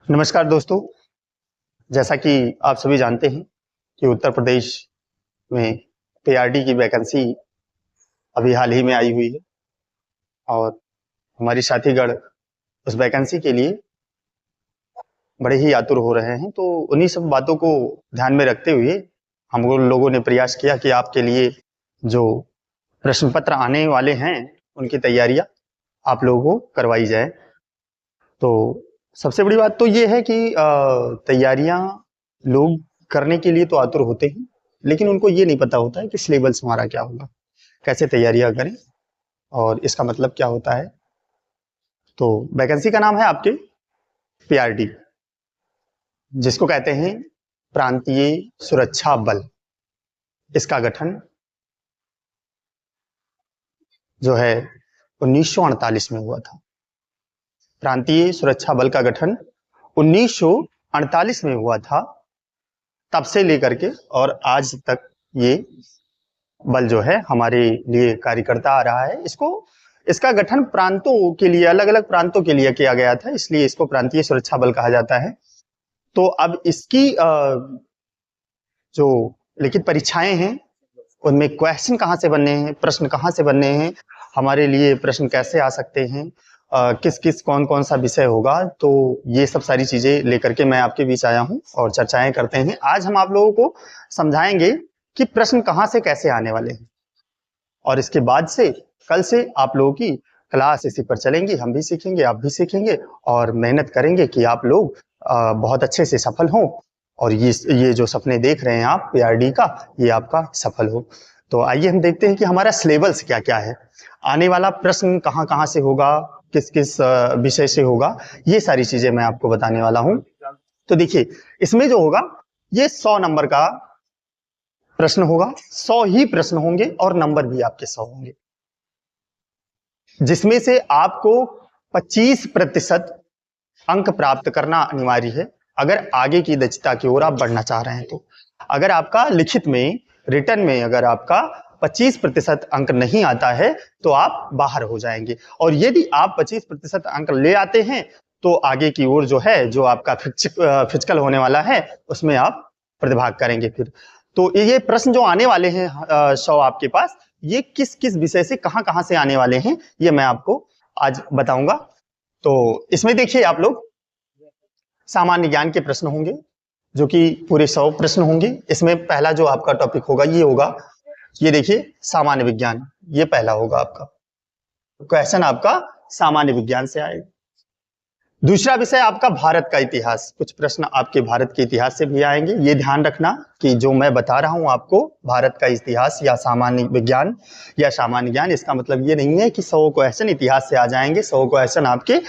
नमस्कार दोस्तों। जैसा कि आप सभी जानते हैं कि उत्तर प्रदेश में पीआरडी की वैकेंसी अभी हाल ही में आई हुई है और हमारी साथीगण उस वैकेंसी के लिए बड़े ही आतुर हो रहे हैं। तो उन्हीं सब बातों को ध्यान में रखते हुए हम लोगों ने प्रयास किया कि आपके लिए जो प्रश्न पत्र आने वाले हैं उनकी तैयारियां आप लोगों को करवाई जाए। तो सबसे बड़ी बात तो ये है कि तैयारियां लोग करने के लिए तो आतुर होते हैं, लेकिन उनको ये नहीं पता होता है कि सिलेबस हमारा क्या होगा, कैसे तैयारियां करें और इसका मतलब क्या होता है। तो वैकेंसी का नाम है आपके पीआरडी, जिसको कहते हैं प्रांतीय सुरक्षा बल। इसका गठन जो है 1948 में हुआ था। प्रांतीय सुरक्षा बल का गठन 1948 में हुआ था। तब से लेकर के और आज तक ये बल जो है हमारे लिए कार्य करता आ रहा है। इसका गठन प्रांतों के लिए, अलग अलग प्रांतों के लिए किया गया था, इसलिए इसको प्रांतीय सुरक्षा बल कहा जाता है। तो अब इसकी जो लिखित परीक्षाएं हैं उनमें क्वेश्चन कहाँ से बनने हैं, प्रश्न कहाँ से बनने हैं, हमारे लिए प्रश्न कैसे आ सकते हैं, किस किस कौन कौन सा विषय होगा, तो ये सब सारी चीजें लेकर के मैं आपके बीच आया हूँ और चर्चाएं करते हैं। आज हम आप लोगों को समझाएंगे कि प्रश्न कहाँ से कैसे आने वाले हैं और इसके बाद से कल से आप लोगों की क्लास इसी पर चलेंगी। हम भी सीखेंगे, आप भी सीखेंगे और मेहनत करेंगे कि आप लोग बहुत अच्छे से सफल हों और ये जो सपने देख रहे हैं आप पीआरडी का, ये आपका सफल हो। तो आइए हम देखते हैं कि हमारा सिलेबस क्या क्या है, आने वाला प्रश्न कहाँ कहाँ से होगा, किस किस विषय से होगा, ये सारी चीजें मैं आपको बताने वाला हूँ। तो देखिए, इसमें जो होगा ये 100 नंबर का प्रश्न होगा, 100 ही प्रश्न होंगे और नंबर भी आपके 100 होंगे, जिसमें से आपको 25% अंक प्राप्त करना अनिवार्य है अगर आगे की दक्षता की ओर आप बढ़ना चाह रहे हैं। तो अगर आपका लिखित में, रिटर्न में अगर आपका 25% अंक नहीं आता है तो आप बाहर हो जाएंगे, और यदि आप 25% अंक ले आते हैं तो आगे की ओर जो है, जो आपका फिजिकल होने वाला है, उसमें आप प्रतिभाग करेंगे। फिर तो ये प्रश्न जो आने वाले हैं 100 आपके पास, ये किस किस विषय से कहां कहां से आने वाले हैं ये मैं आपको आज बताऊंगा। तो इसमें देखिए आप लोग, सामान्य ज्ञान के प्रश्न होंगे जो कि पूरे 100 प्रश्न होंगे। इसमें पहला जो आपका टॉपिक होगा ये होगा, ये देखिए, सामान्य विज्ञान। ये पहला होगा आपका क्वेश्चन, आपका सामान्य विज्ञान से आएगा। दूसरा विषय आपका भारत का इतिहास, कुछ प्रश्न आपके भारत के इतिहास से भी आएंगे। ये ध्यान रखना कि जो मैं बता रहा हूं आपको, भारत का इतिहास या सामान्य विज्ञान या सामान्य ज्ञान, इसका मतलब ये नहीं है कि 100 क्वेश्चन इतिहास से आ जाएंगे, 100 क्वेश्चन आपके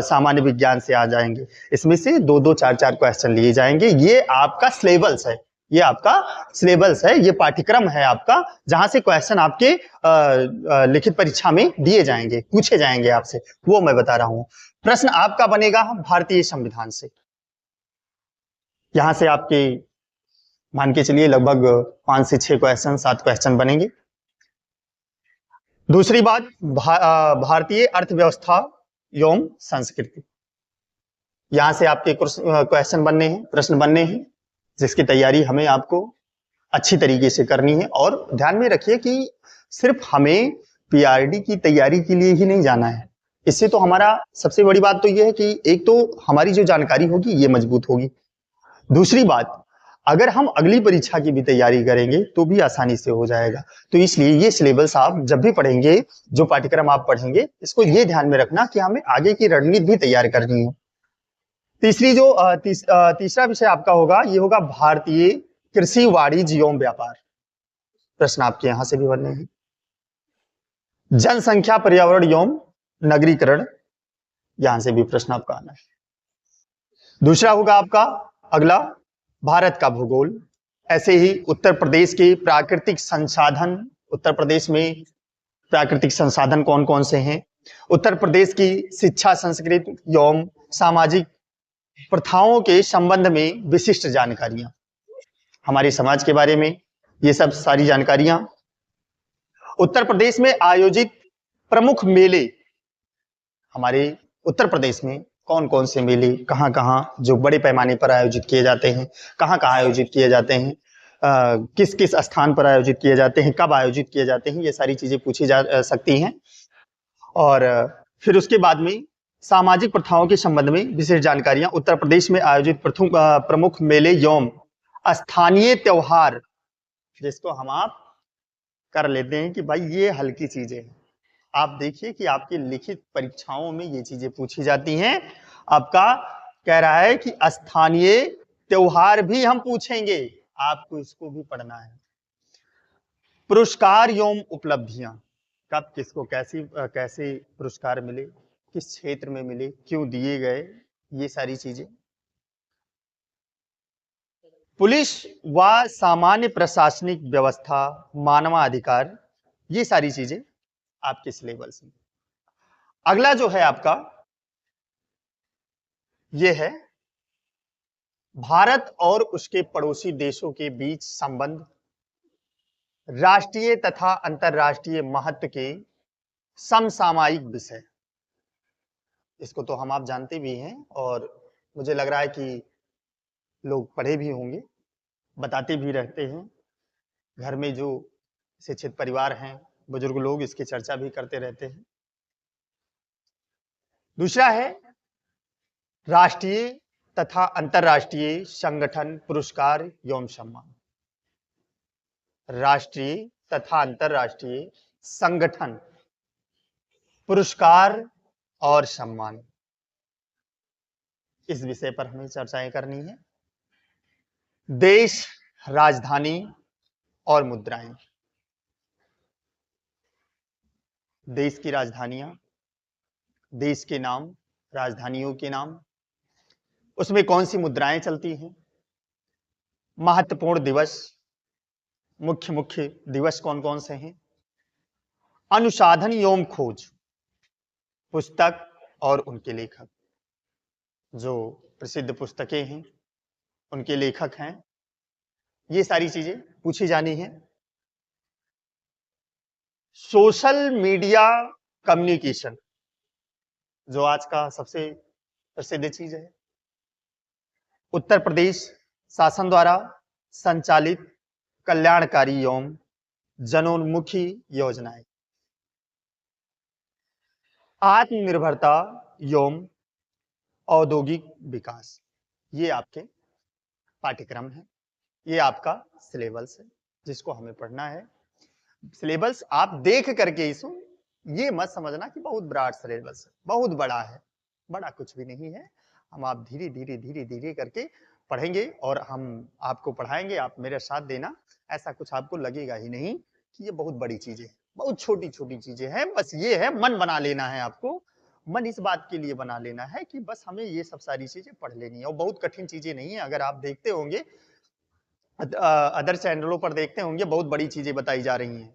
सामान्य विज्ञान से आ जाएंगे। इसमें से 2-2, 4-4 क्वेश्चन लिए जाएंगे। ये आपका सिलेबस है, ये आपका सिलेबस है, ये पाठ्यक्रम है आपका, जहां से क्वेश्चन आपके लिखित परीक्षा में दिए जाएंगे, पूछे जाएंगे आपसे, वो मैं बता रहा हूं। प्रश्न आपका बनेगा भारतीय संविधान से। यहां से आपके मान के चलिए लगभग 5 से 6 क्वेश्चन, 7 क्वेश्चन बनेंगे। दूसरी बात, भारतीय अर्थव्यवस्था एवं संस्कृति। यहां से आपके क्वेश्चन बनने हैं, प्रश्न बनने हैं, जिसकी तैयारी हमें आपको अच्छी तरीके से करनी है। और ध्यान में रखिए कि सिर्फ हमें पीआरडी की तैयारी के लिए ही नहीं जाना है। इससे तो हमारा सबसे बड़ी बात तो यह है कि एक तो हमारी जो जानकारी होगी ये मजबूत होगी, दूसरी बात अगर हम अगली परीक्षा की भी तैयारी करेंगे तो भी आसानी से हो जाएगा। तो इसलिए ये सिलेबस आप जब भी पढ़ेंगे, जो पाठ्यक्रम आप पढ़ेंगे, इसको ये ध्यान में रखना कि हमें आगे की रणनीति भी तैयार करनी है। तीसरा विषय आपका होगा, ये होगा भारतीय कृषि वाणिज्य एवं व्यापार। प्रश्न आपके यहां से भी बनने हैं। जनसंख्या, पर्यावरण एवं नगरीकरण, यहां से भी प्रश्न आपका आना है। दूसरा होगा आपका अगला, भारत का भूगोल। ऐसे ही उत्तर प्रदेश के प्राकृतिक संसाधन, उत्तर प्रदेश में प्राकृतिक संसाधन कौन कौन से हैं, उत्तर प्रदेश की शिक्षा, संस्कृति एवं सामाजिक प्रथाओं के संबंध में विशिष्ट जानकारियां, हमारे समाज के बारे में ये सब सारी जानकारियां। उत्तर प्रदेश में आयोजित प्रमुख मेले, हमारे उत्तर प्रदेश में कौन कौन से मेले कहाँ कहाँ जो बड़े पैमाने पर आयोजित किए जाते हैं, कहाँ कहाँ आयोजित किए जाते हैं, किस किस स्थान पर आयोजित किए जाते हैं, कब आयोजित किए जाते हैं, ये सारी चीजें पूछी जा सकती हैं। और फिर उसके बाद में सामाजिक प्रथाओं के संबंध में विशेष जानकारियां, उत्तर प्रदेश में आयोजित प्रमुख मेले एवं स्थानीय त्योहार, जिसको हम आप कर लेते हैं कि भाई ये हल्की चीजें हैं। आप देखिए कि आपकी लिखित परीक्षाओं में ये चीजें पूछी जाती हैं। आपका कह रहा है कि स्थानीय त्योहार भी हम पूछेंगे, आपको इसको भी पढ़ना है। पुरस्कार एवं उपलब्धियां, कब किसको कैसे पुरस्कार मिले, किस क्षेत्र में मिले, क्यों दिए गए, ये सारी चीजें। पुलिस व सामान्य प्रशासनिक व्यवस्था, मानवाधिकार, ये सारी चीजें आपके सिलेबस में। अगला जो है आपका ये है भारत और उसके पड़ोसी देशों के बीच संबंध, राष्ट्रीय तथा अंतरराष्ट्रीय महत्व के समसामयिक विषय। इसको तो हम आप जानते भी हैं और मुझे लग रहा है कि लोग पढ़े भी होंगे, बताते भी रहते हैं। घर में जो शिक्षित परिवार हैं, बुजुर्ग लोग इसकी चर्चा भी करते रहते हैं। दूसरा है राष्ट्रीय तथा अंतरराष्ट्रीय संगठन, पुरस्कार एवं सम्मान। राष्ट्रीय तथा अंतरराष्ट्रीय संगठन, पुरस्कार और सम्मान, इस विषय पर हमें चर्चाएं करनी है। देश, राजधानी और मुद्राएं। देश की राजधानियां, देश के नाम, राजधानियों के नाम, उसमें कौन सी मुद्राएं चलती हैं, महत्वपूर्ण दिवस, मुख्य मुख्य दिवस कौन कौन से हैं, अनुसाधन एवं खोज, पुस्तक और उनके लेखक, जो प्रसिद्ध पुस्तकें हैं उनके लेखक हैं, ये सारी चीजें पूछी जानी है। सोशल मीडिया कम्युनिकेशन, जो आज का सबसे प्रसिद्ध चीज है, उत्तर प्रदेश शासन द्वारा संचालित कल्याणकारी एवं जनोन्मुखी योजनाएं, आत्मनिर्भरता एवं औद्योगिक विकास, ये आपके पाठ्यक्रम है, ये आपका सिलेबस है जिसको हमें पढ़ना है। सिलेबस आप देख करके इसको ये मत समझना कि बहुत ब्रॉड सिलेबस है, बहुत बड़ा है, बड़ा कुछ भी नहीं है। हम आप धीरे धीरे धीरे धीरे करके पढ़ेंगे और हम आपको पढ़ाएंगे, आप मेरे साथ देना। ऐसा कुछ आपको लगेगा ही नहीं कि ये बहुत बड़ी चीजें हैं, बहुत छोटी छोटी चीजें हैं। बस ये है, मन बना लेना है आपको, मन इस बात के लिए बना लेना है कि बस हमें ये सब सारी चीजें पढ़ लेनी है, और बहुत कठिन चीजें नहीं है। अगर आप देखते होंगे अदर चैनलों पर देखते होंगे, बहुत बड़ी चीजें बताई जा रही हैं,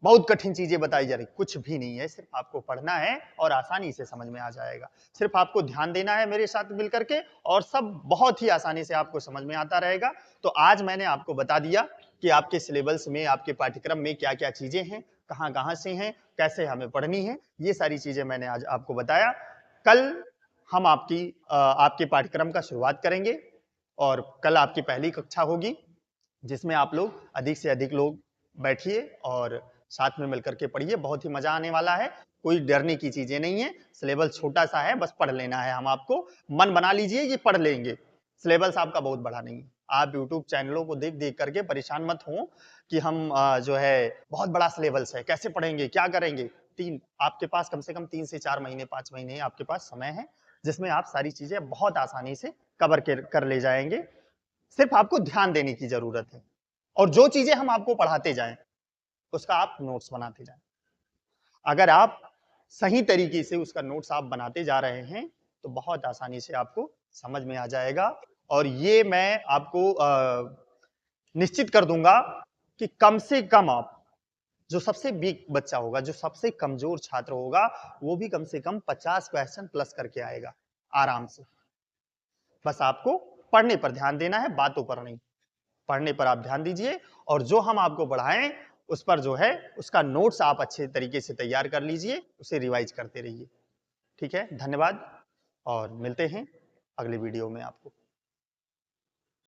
बहुत कठिन चीजें बताई जा रही, कुछ भी नहीं है। सिर्फ आपको पढ़ना है और आसानी से समझ में आ जाएगा। सिर्फ आपको ध्यान देना है मेरे साथ मिलकर के, और सब बहुत ही आसानी से आपको समझ में आता रहेगा। तो आज मैंने आपको बता दिया कि आपके सिलेबस में, आपके पाठ्यक्रम में क्या क्या चीजें हैं, कहाँ कहाँ से हैं, कैसे हमें पढ़नी है, ये सारी चीजें मैंने आज आपको बताया। कल हम आपके पाठ्यक्रम का शुरुआत करेंगे और कल आपकी पहली कक्षा होगी, जिसमें आप लोग अधिक से अधिक लोग बैठिए और साथ में मिलकर के पढ़िए। बहुत ही मजा आने वाला है, कोई डरने की चीजें नहीं है। सिलेबस छोटा सा है, बस पढ़ लेना है। हम आपको मन बना लीजिए ये पढ़ लेंगे, सिलेबस आपका बहुत बड़ा नहीं है। आप यूट्यूब चैनलों को देख देख करके परेशान मत हो कि हम जो है बहुत बड़ा सिलेबस है, कैसे पढ़ेंगे, क्या करेंगे। आपके पास कम से कम 3 से 4 महीने, 5 महीने आपके पास समय है, जिसमें आप सारी चीजें बहुत आसानी से कवर कर ले जाएंगे। सिर्फ आपको ध्यान देने की जरूरत है, और जो चीजें हम आपको पढ़ाते जाएं उसका आप नोट्स बनाते जाएं। अगर आप सही तरीके से उसका नोट्स आप बनाते जा रहे हैं तो बहुत आसानी से आपको समझ में आ जाएगा। और ये मैं आपको निश्चित कर दूंगा कि कम से कम आप, जो सबसे वीक बच्चा होगा, जो सबसे कमजोर छात्र होगा, वो भी कम से कम 50 क्वेश्चन प्लस करके आएगा आराम से। बस आपको पढ़ने पर ध्यान देना है, बातों पर नहीं। पढ़ने पर आप ध्यान दीजिए, और जो हम आपको पढ़ाएं उस पर जो है उसका नोट्स आप अच्छे तरीके से तैयार कर लीजिए, उसे रिवाइज करते रहिए। ठीक है, धन्यवाद। और मिलते हैं अगले वीडियो में आपको।